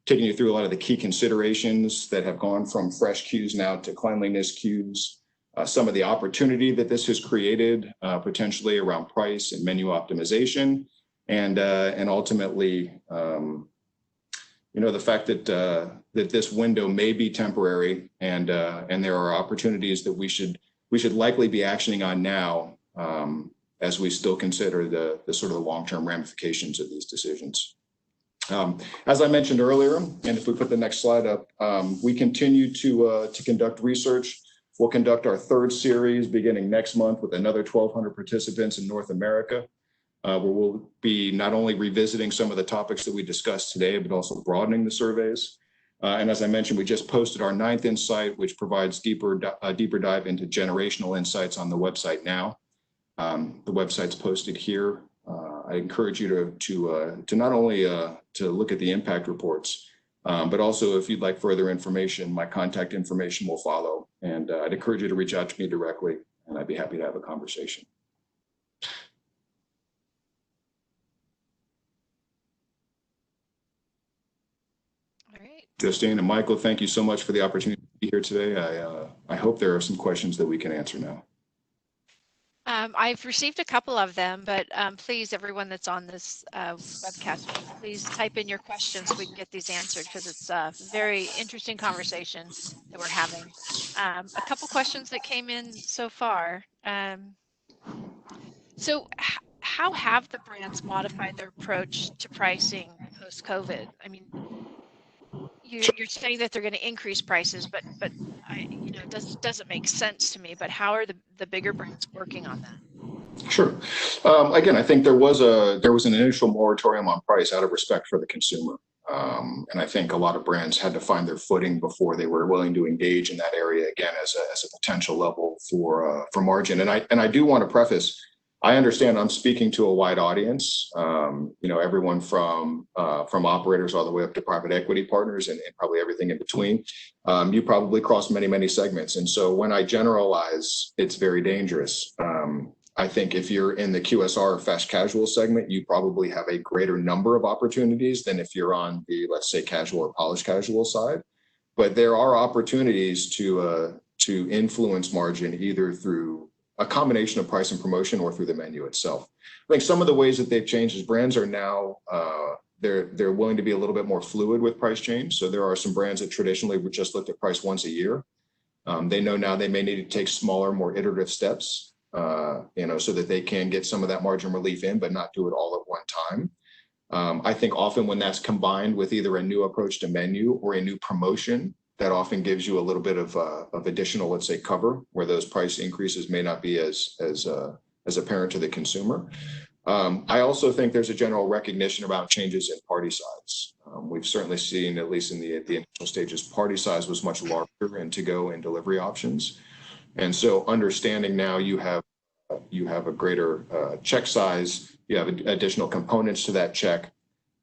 taking you through a lot of the key considerations that have gone from fresh cues now to cleanliness cues. Some of the opportunity that this has created potentially around price and menu optimization, and ultimately, the fact that this window may be temporary, and there are opportunities that we should likely be actioning on now as we still consider the sort of the long-term ramifications of these decisions. As I mentioned earlier, and if we put the next slide up, we continue to conduct research. We'll conduct our 3rd series beginning next month with another 1,200 participants in North America, where we'll be not only revisiting some of the topics that we discussed today, but also broadening the surveys. And as I mentioned, we just posted our 9th insight, which provides a deeper dive into generational insights on the website now. The website's posted here. I encourage you to not only to look at the impact reports, but also if you'd like further information, my contact information will follow. And I'd encourage you to reach out to me directly, and I'd be happy to have a conversation. All right. Justine and Michael, thank you so much for the opportunity to be here today. I hope there are some questions that we can answer now. I've received a couple of them, but please, everyone that's on this webcast, please type in your questions so we can get these answered, because it's a very interesting conversation that we're having. A couple questions that came in so far. So how have the brands modified their approach to pricing post-COVID? I mean, you're saying that they're going to increase prices, but it doesn't make sense to me. But how are the bigger brands working on that? Sure. Again, I think there was an initial moratorium on price out of respect for the consumer, and I think a lot of brands had to find their footing before they were willing to engage in that area again as a potential level for margin. And I do want to preface, I understand I'm speaking to a wide audience, everyone from operators all the way up to private equity partners and probably everything in between. You probably cross many segments. And so when I generalize, it's very dangerous. I think if you're in the QSR or fast casual segment, you probably have a greater number of opportunities than if you're on the, let's say, casual or polished casual side. But there are opportunities to influence margin either through a combination of price and promotion or through the menu itself. I think some of the ways that they've changed is brands are now, they're willing to be a little bit more fluid with price change. So there are some brands that traditionally would just looked at price once a year. They know now they may need to take smaller, more iterative steps, so that they can get some of that margin relief in, but not do it all at one time. I think often when that's combined with either a new approach to menu or a new promotion, that often gives you a little bit of additional, let's say, cover where those price increases may not be as apparent to the consumer. I also think there's a general recognition about changes in party size. We've certainly seen, at least in the initial stages, party size was much larger in to-go and delivery options. And so understanding now you have a greater check size, you have additional components to that check.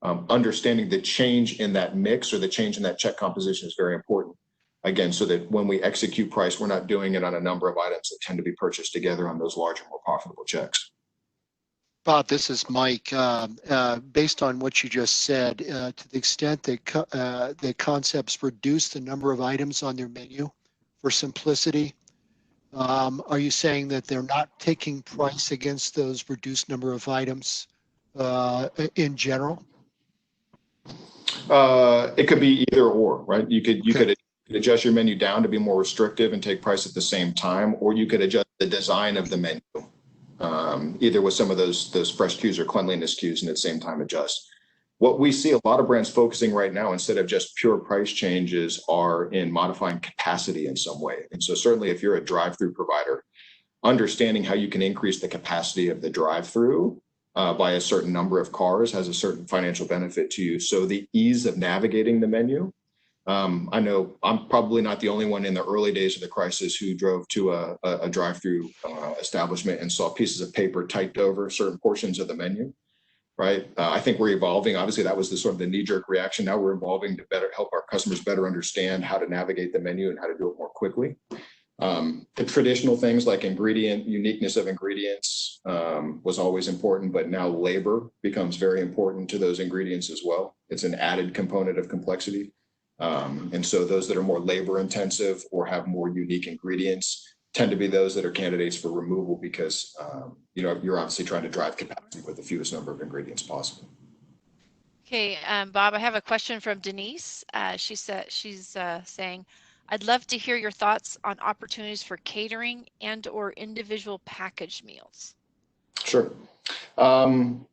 Understanding the change in that mix or the change in that check composition is very important. Again, so that when we execute price, we're not doing it on a number of items that tend to be purchased together on those larger, more profitable checks. Bob, this is Mike. Based on what you just said, to the extent that the concepts reduce the number of items on their menu for simplicity, are you saying that they're not taking price against those reduced number of items in general? It could be either or, right? You could adjust your menu down to be more restrictive and take price at the same time, or you could adjust the design of the menu. Either with some of those fresh cues or cleanliness cues and at the same time adjust. What we see a lot of brands focusing right now, instead of just pure price changes, are in modifying capacity in some way. And so certainly if you're a drive-through provider, understanding how you can increase the capacity of the drive-through by a certain number of cars has a certain financial benefit to you. So the ease of navigating the menu, I know I'm probably not the only one in the early days of the crisis who drove to a drive-through establishment and saw pieces of paper typed over certain portions of the menu, right? I think we're evolving. Obviously, that was the sort of the knee-jerk reaction. Now we're evolving to better help our customers better understand how to navigate the menu and how to do it more quickly. The traditional things like uniqueness of ingredients was always important, but now labor becomes very important to those ingredients as well. It's an added component of complexity. And so those that are more labor intensive or have more unique ingredients tend to be those that are candidates for removal because, you're obviously trying to drive capacity with the fewest number of ingredients possible. Okay, Bob, I have a question from Denise. She's saying, I'd love to hear your thoughts on opportunities for catering and or individual packaged meals. Sure. Well,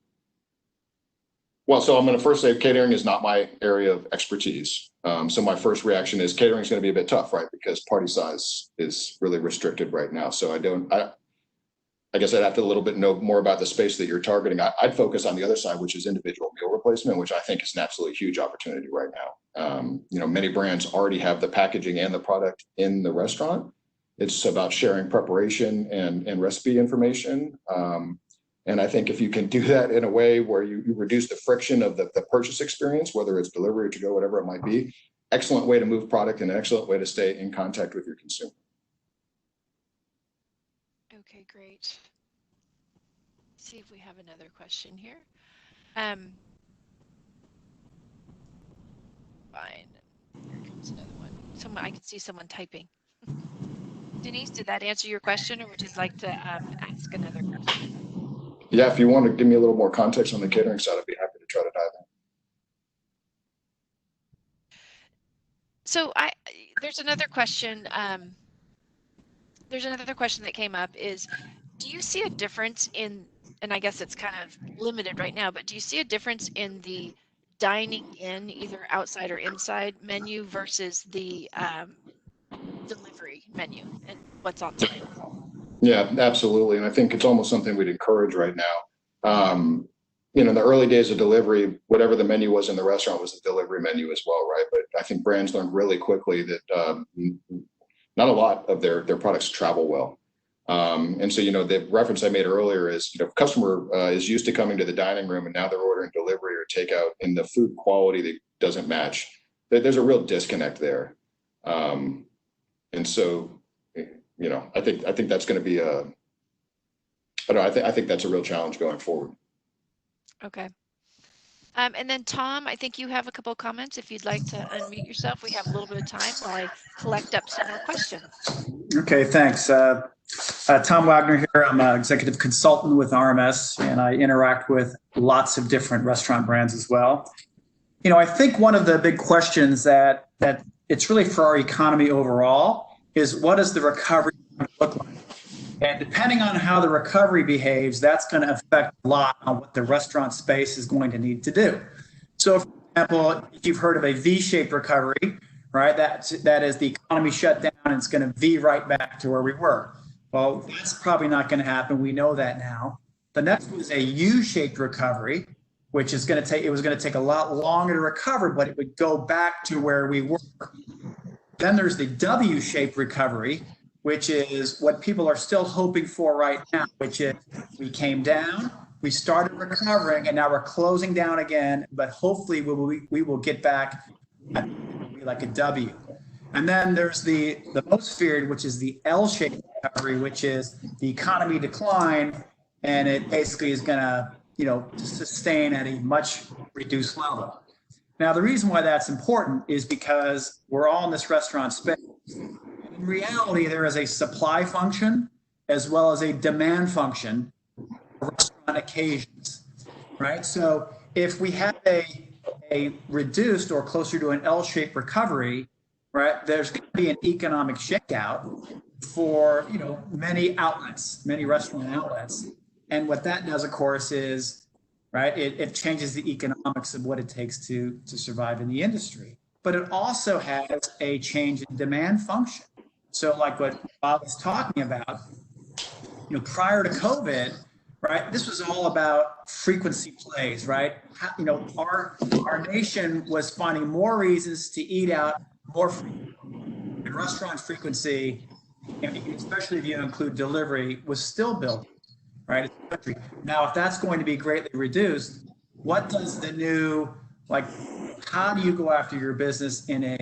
so I'm going to first say catering is not my area of expertise. So my first reaction is catering is going to be a bit tough, right? Because party size is really restricted right now. So I guess I'd have to a little bit know more about the space that you're targeting. I'd focus on the other side, which is individual meal replacement, which I think is an absolutely huge opportunity right now. Many brands already have the packaging and the product in the restaurant. It's about sharing preparation and recipe information. And I think if you can do that in a way where you reduce the friction of the purchase experience, whether it's delivery or to go, whatever it might be, excellent way to move product and an excellent way to stay in contact with your consumer. Okay, great. Let's see if we have another question here. Fine. Here comes another one. I can see someone typing. Denise, did that answer your question, or would you like to ask another question? Yeah, if you want to give me a little more context on the catering side, I'd be happy to try to dive in. So there's another question. There's another question that came up is, do you see a difference in, and I guess it's kind of limited right now, but do you see a difference in the dining in, either outside or inside menu versus the delivery menu and what's on site? Yeah, absolutely. And I think it's almost something we'd encourage right now. In the early days of delivery, whatever the menu was in the restaurant was the delivery menu as well, right? But I think brands learned really quickly that not a lot of their products travel well. And so, the reference I made earlier is, customer is used to coming to the dining room and now they're ordering delivery or takeout and the food quality that doesn't match. There's a real disconnect there. And so, I think that's going to be I think that's a real challenge going forward. Okay. And then Tom, I think you have a couple of comments. If you'd like to unmute yourself, we have a little bit of time while I collect up some more questions. Okay, thanks. Tom Wagner here. I'm an executive consultant with RMS, and I interact with lots of different restaurant brands as well. You know, I think one of the big questions that it's really for our economy overall is, what does the recovery look like? And depending on how the recovery behaves, that's going to affect a lot on what the restaurant space is going to need to do. So, for example, if you've heard of a V-shaped recovery, right, that is the economy shut down and it's going to V right back to where we were. Well, that's probably not going to happen. We know that now. The next was a U-shaped recovery, which is going to take, it was going to take a lot longer to recover, but it would go back to where we were. Then there's the W-shaped recovery, which is what people are still hoping for right now, which is we came down, we started recovering, and now we're closing down again, but hopefully we will get back like a W. And then there's the most feared, which is the L-shaped recovery, which is the economy decline, and it basically is going to, you know, sustain at a much reduced level. Now, the reason why that's important is because we're all in this restaurant space. In reality, there is a supply function as well as a demand function for restaurant occasions, right? So if we have a reduced or closer to an L-shaped recovery, right, there's going to be an economic shakeout for, you know, many outlets, many restaurant outlets. And what that does, of course, is, right, it changes the economics of what it takes to survive in the industry. But it also has a change in demand function. So like what Bob was talking about, you know, prior to COVID, right, this was all about frequency plays, right? You know, our nation was finding more reasons to eat out more frequently. And restaurant frequency, especially if you include delivery, was still building, right? Now, if that's going to be greatly reduced, what does the new, like, how do you go after your business in a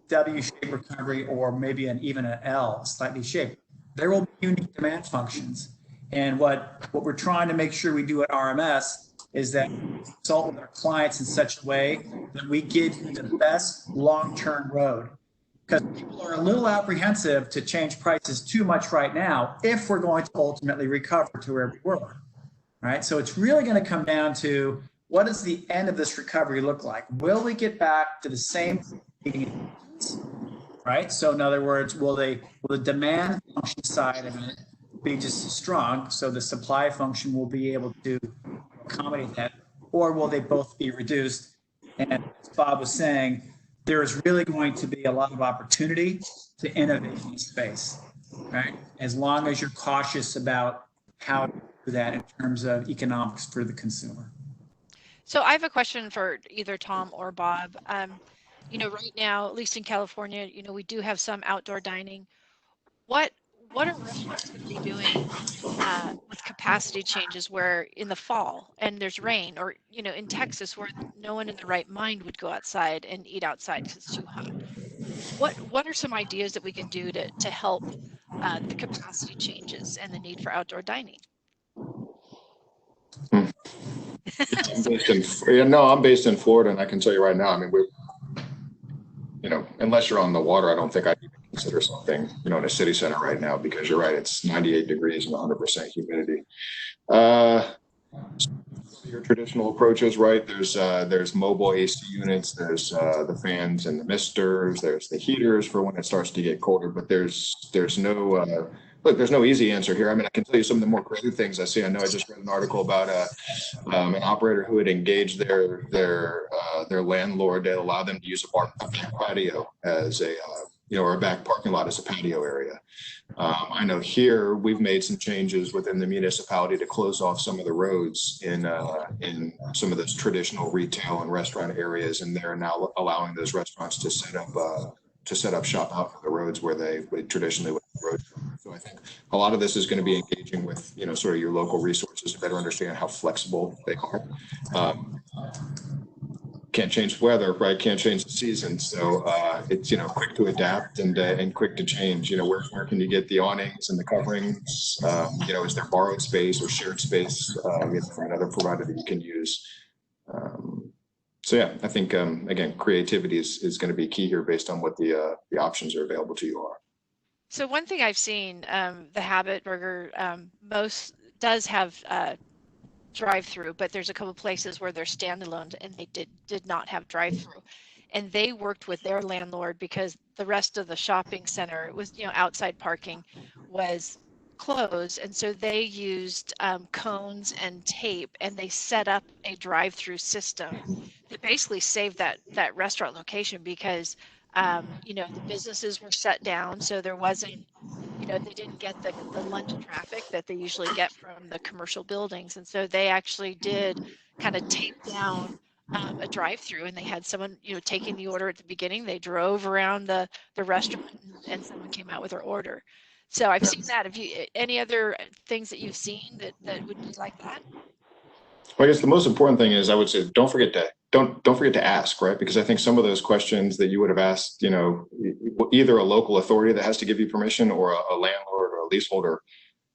W-shaped recovery or maybe even an L, slightly shaped? There will be unique demand functions. And what we're trying to make sure we do at RMS is that we consult with our clients in such a way that we give you the best long-term road. Because people are a little apprehensive to change prices too much right now if we're going to ultimately recover to where we were, right? So it's really going to come down to, what does the end of this recovery look like? Will we get back to the same, right? So in other words, will the demand function side of it be just as strong, so the supply function will be able to accommodate that, or will they both be reduced? And as Bob was saying, there is really going to be a lot of opportunity to innovate in this space, right? As long as you're cautious about how to do that in terms of economics for the consumer. So I have a question for either Tom or Bob. You know, right now, at least in California, you know, we do have some outdoor dining. What are restaurants going to be doing with capacity changes where in the fall and there's rain, or, you know, in Texas where no one in their right mind would go outside and eat outside because it's too hot? What are some ideas that we can do to help the capacity changes and the need for outdoor dining? I'm based in Florida, and I can tell you right now, I mean, you know, unless you're on the water, I don't think I'd even consider something, you know, in a city center right now, because you're right, it's 98 degrees and 100% humidity. Your traditional approaches, right? There's mobile AC units, there's the fans and the misters, there's the heaters for when it starts to get colder, but there's no there's no easy answer here. I mean, I can tell you some of the more creative things I see. I know I just read an article about an operator who had engaged their landlord to allow them to use a patio as a you know, or a back parking lot as a patio area. I know here we've made some changes within the municipality to close off some of the roads in some of those traditional retail and restaurant areas, and they're now allowing those restaurants to set up shop out on the roads where they would traditionally would have roads. So I think a lot of this is going to be engaging with, you know, sort of your local resources to better understand how flexible they are. Can't change the weather, right? Can't change the season. So it's, you know, quick to adapt and quick to change. You know, where can you get the awnings and the coverings? You know, is there borrowed space or shared space, you know, from another provider that you can use? So yeah, I think again, creativity is going to be key here based on what the options are available to you are. So one thing I've seen, the Habit Burger most does have drive-through, but there's a couple places where they're standalone and they did not have drive-through, and they worked with their landlord because the rest of the shopping center, it was, you know, outside parking was closed, and so they used cones and tape, and they set up a drive-through system that basically saved that restaurant location because you know, the businesses were shut down, so there wasn't, you know, they didn't get the lunch traffic that they usually get from the commercial buildings. And so they actually did kind of tape down a drive-through, and they had someone, you know, taking the order at the beginning. They drove around the restaurant, and someone came out with their order. So I've seen that. Have you any other things that you've seen that would be like that? Well, I guess the most important thing is I would say don't forget to ask, right? Because I think some of those questions that you would have asked, you know, either a local authority that has to give you permission or a landlord or a leaseholder,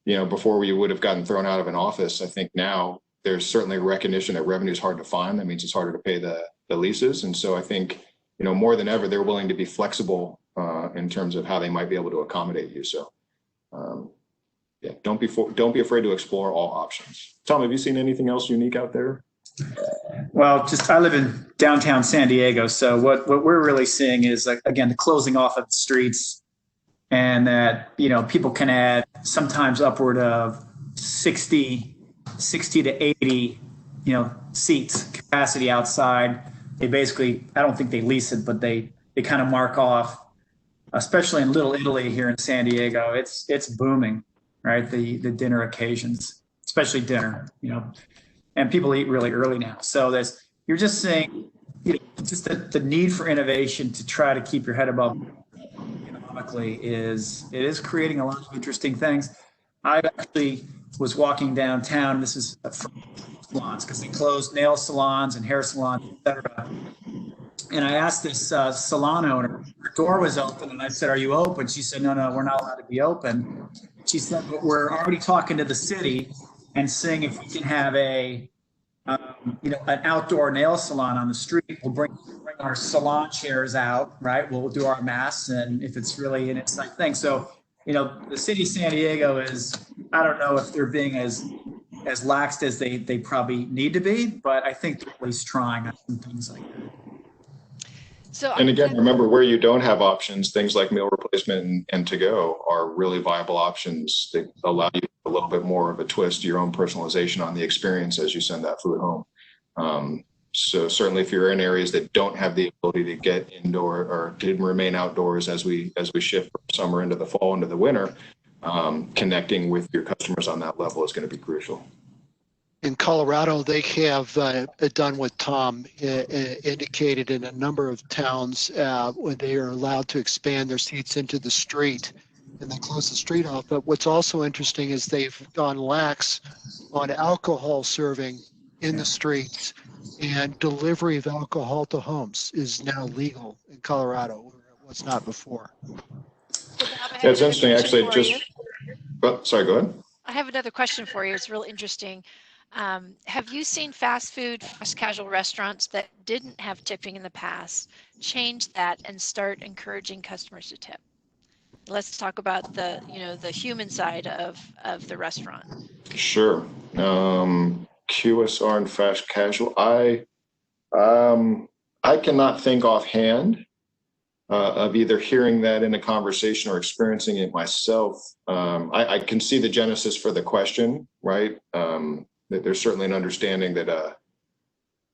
you know, before we would have gotten thrown out of an office. I think now there's certainly recognition that revenue is hard to find. That means it's harder to pay the leases. And so I think, you know, more than ever, they're willing to be flexible in terms of how they might be able to accommodate you. So yeah, don't be afraid to explore all options. Tom, have you seen anything else unique out there? Well, just I live in downtown San Diego, so what we're really seeing is, like, again, the closing off of the streets, and that, you know, people can add sometimes upward of 60 to 80, you know, seats capacity outside. They basically, I don't think they lease it, but they kind of mark off, especially in Little Italy here in San Diego. It's booming, right? The dinner occasions, especially dinner, you know, and people eat really early now. So you're just saying, you know, just the need for innovation to try to keep your head above economically is creating a lot of interesting things. I actually was walking downtown. This is from salons, because they closed nail salons and hair salons, etc. And I asked this salon owner, her door was open, and I said, "Are you open?" She said, "No, we're not allowed to be open." She said, "But we're already talking to the city and seeing if we can have an outdoor nail salon on the street. We'll bring our salon chairs out, right? We'll do our masks, and if it's really an inside thing." So, you know, the city of San Diego is, I don't know if they're being as laxed as they probably need to be, but I think they're at least trying on some things like that. So, and again, remember, where you don't have options, things like meal replacement and to-go are really viable options that allow you a little bit more of a twist, your own personalization on the experience as you send that food home. So certainly if you're in areas that don't have the ability to get indoor or to remain outdoors as we shift from summer into the fall into the winter, connecting with your customers on that level is going to be crucial. In Colorado, they have done what Tom indicated in a number of towns when they are allowed to expand their seats into the street, and they close the street off. But what's also interesting is they've gone lax on alcohol serving in the streets, and delivery of alcohol to homes is now legal in Colorado, where it was not before. So Bob, yeah, it's interesting, actually. Sorry, go ahead. I have another question for you. It's real interesting. Have you seen fast food, fast casual restaurants that didn't have tipping in the past change that and start encouraging customers to tip? Let's talk about the human side of the restaurant. Sure. QSR and fast casual. I cannot think offhand of either hearing that in a conversation or experiencing it myself. I can see the genesis for the question, right? That there's certainly an understanding that,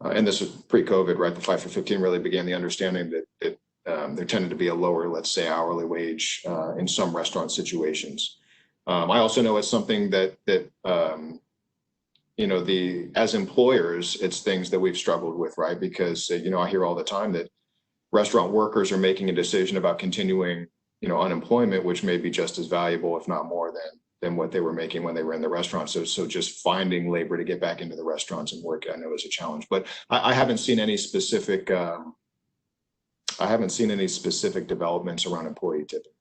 and this was pre-COVID, right? The 5 for 15 really began the understanding that there tended to be a lower, let's say, hourly wage in some restaurant situations. I also know it's something that as employers, it's things that we've struggled with, right? Because, I hear all the time that restaurant workers are making a decision about continuing, unemployment, which may be just as valuable, if not more than what they were making when they were in the restaurant. So just finding labor to get back into the restaurants and work, I know, is a challenge. But I haven't seen any specific developments around employee tipping.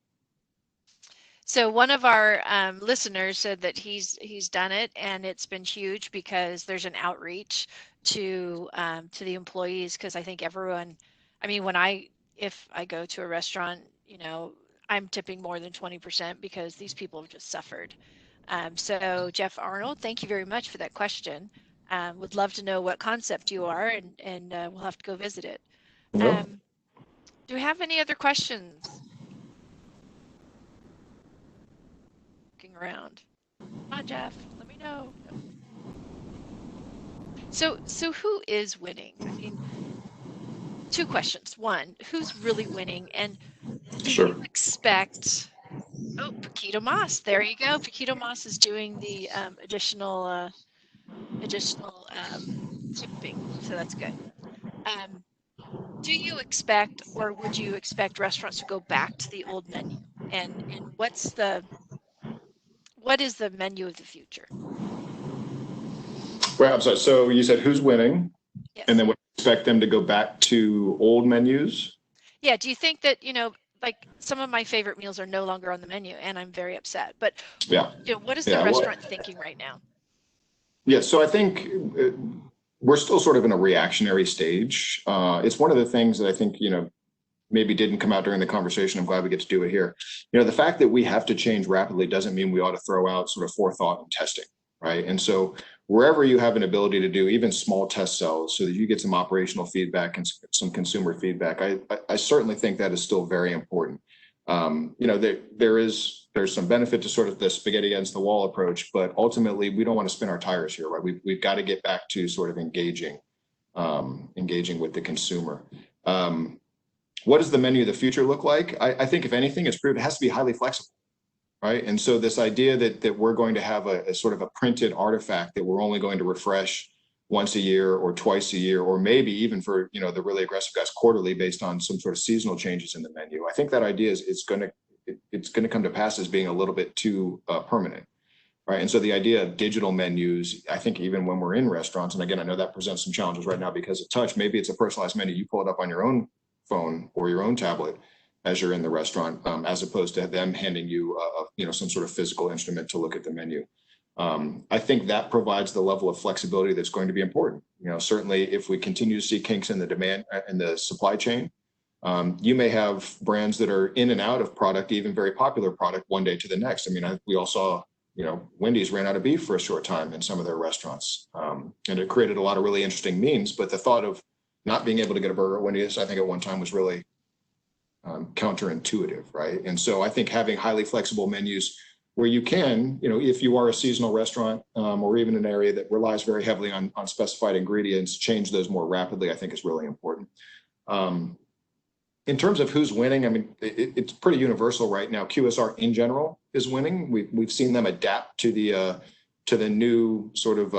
So one of our listeners said that he's done it, and it's been huge because there's an outreach to the employees, because I think everyone, I mean, if I go to a restaurant, you know, I'm tipping more than 20% because these people have just suffered. So Jeff Arnold, thank you very much for that question. Would love to know what concept you are, and we'll have to go visit it. Yeah. Do we have any other questions? Looking around. Come on, Jeff, let me know. No. So who is winning? I mean, two questions. One, who's really winning? And do you Sure. expect, oh, Paquito Moss, there you go. Paquito Moss is doing the additional tipping, so that's good. Do you expect, or would you expect restaurants to go back to the old menu? And what is the menu of the future? Well, I'm sorry. So you said who's winning, Yes. and then we expect them to go back to old menus? Yeah, do you think that, you know, like some of my favorite meals are no longer on the menu and I'm very upset, but Yeah. you know, what is the Yeah. restaurant thinking right now? Yeah. So I think we're still sort of in a reactionary stage. It's one of the things that I think, maybe didn't come out during the conversation. I'm glad we get to do it here. The fact that we have to change rapidly doesn't mean we ought to throw out sort of forethought and testing, right? And so wherever you have an ability to do even small test cells so that you get some operational feedback and some consumer feedback, I certainly think that is still very important. There's some benefit to sort of the spaghetti against the wall approach, but ultimately we don't want to spin our tires here, right? We've got to get back to sort of engaging with the consumer. What does the menu of the future look like? I think if anything, it's proved it has to be highly flexible, right? And so this idea that we're going to have a sort of a printed artifact that we're only going to refresh once a year or twice a year, or maybe even for the really aggressive guys quarterly based on some sort of seasonal changes in the menu. I think that idea is going to come to pass as being a little bit too permanent. Right. And so the idea of digital menus, I think even when we're in restaurants, and again, I know that presents some challenges right now because of touch, maybe it's a personalized menu. You pull it up on your own phone or your own tablet as you're in the restaurant, as opposed to them handing you, some sort of physical instrument to look at the menu. I think that provides the level of flexibility that's going to be important. Certainly if we continue to see kinks in the demand in the supply chain, you may have brands that are in and out of product, even very popular product, one day to the next. I mean, we all saw, Wendy's ran out of beef for a short time in some of their restaurants, and it created a lot of really interesting memes. But the thought of not being able to get a burger at Wendy's, I think at one time was really counterintuitive, right? And so I think having highly flexible menus where you can, if you are a seasonal restaurant or even an area that relies very heavily on specified ingredients, change those more rapidly, I think is really important. In terms of who's winning, I mean, it's pretty universal right now. QSR in general is winning. We've seen them adapt to the new sort of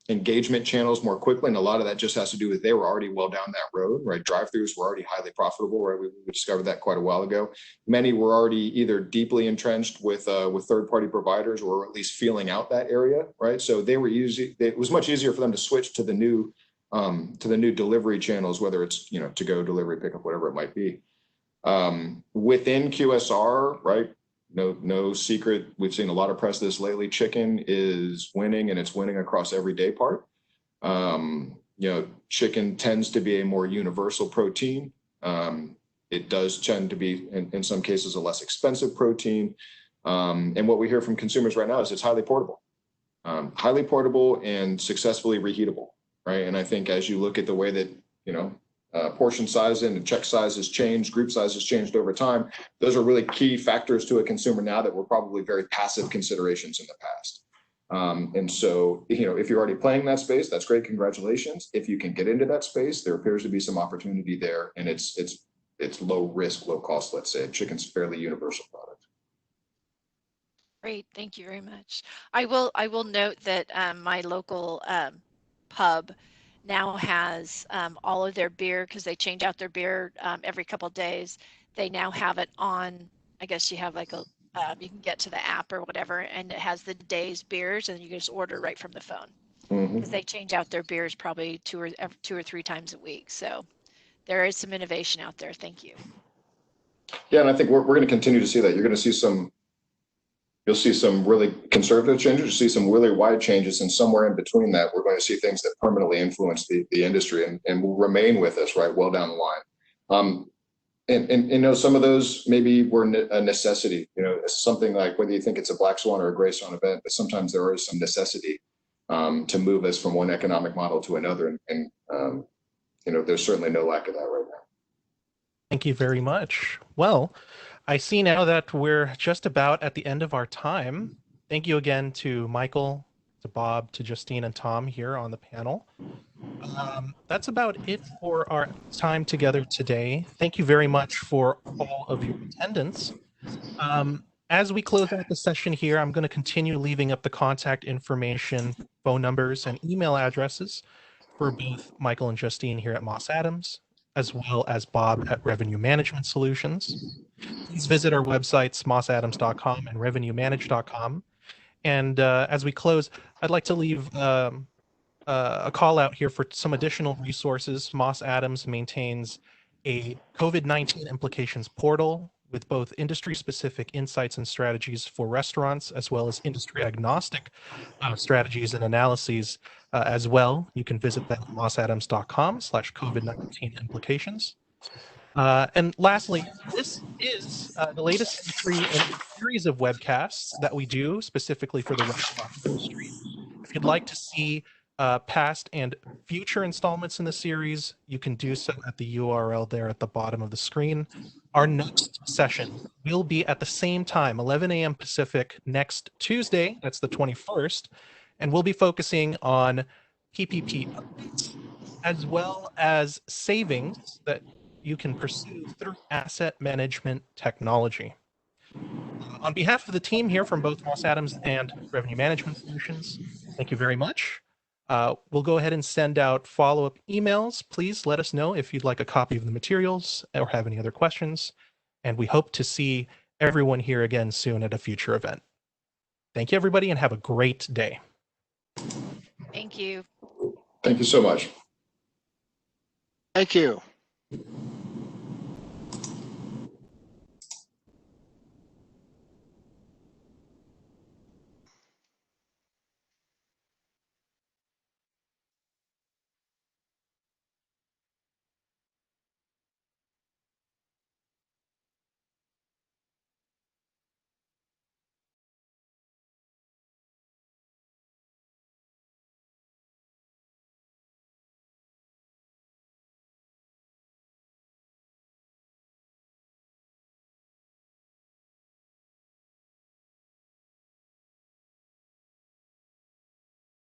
engagement channels more quickly, and a lot of that just has to do with they were already well down that road, right? Drive-throughs were already highly profitable, right? We discovered that quite a while ago. Many were already either deeply entrenched with third-party providers or at least feeling out that area, right? So it was much easier for them to switch to the new delivery channels, whether it's to go delivery, pickup, whatever it might be. Within QSR, right? No secret. We've seen a lot of press this lately. Chicken is winning, and it's winning across every day part. Chicken tends to be a more universal protein. It does tend to be, in some cases, a less expensive protein. And what we hear from consumers right now is it's highly portable and successfully reheatable, right? And I think as you look at the way that portion size and check size has changed, group size has changed over time. Those are really key factors to a consumer now that were probably very passive considerations in the past. And so, if you're already playing that space, that's great. Congratulations. If you can get into that space, there appears to be some opportunity there, and it's low risk, low cost. Let's say chicken's a fairly universal product. Great, thank you very much. I will note that my local pub now has all of their beer, because they change out their beer every couple of days. They now have it on, I guess you have like you can get to the app or whatever, and it has the day's beers, and you can just order right from the phone. Because they change out their beers probably two or three times a week. So there is some innovation out there. Thank you. Yeah, and I think we're going to continue to see that. You're going to see some You'll see some really conservative changes, you'll see some really wide changes, and somewhere in between that, we're going to see things that permanently influence the industry and will remain with us, right, well down the line. And you know, some of those maybe were a necessity, you know, something like whether you think it's a black swan or a gray swan event, but sometimes there is some necessity to move us from one economic model to another. And you know, there's certainly no lack of that right now. Thank you very much. Well, I see now that we're just about at the end of our time. Thank you again to Michael, to Bob, to Justine, and Tom here on the panel. That's about it for our time together today. Thank you very much for all of your attendance. As we close out the session here, I'm going to continue leaving up the contact information, phone numbers, and email addresses for both Michael and Justine here at Moss Adams, as well as Bob at Revenue Management Solutions. Please visit our websites, mossadams.com and revenuemanage.com. And as we close, I'd like to leave a call out here for some additional resources. Moss Adams maintains a COVID-19 implications portal with both industry-specific insights and strategies for restaurants, as well as industry-agnostic strategies and analyses as well. You can visit that at mossadams.com/COVID-19 implications. And lastly, this is the latest entry in a series of webcasts that we do specifically for the restaurant industry. If you'd like to see past and future installments in the series, you can do so at the URL there at the bottom of the screen. Our next session will be at the same time, 11 a.m. Pacific, next Tuesday. That's the 21st. And we'll be focusing on PPP updates, as well as savings that you can pursue through asset management technology. On behalf of the team here from both Moss Adams and Revenue Management Solutions, thank you very much. We'll go ahead and send out follow-up emails. Please let us know if you'd like a copy of the materials or have any other questions. And we hope to see everyone here again soon at a future event. Thank you, everybody, and have a great day. Thank you. Thank you so much. Thank you.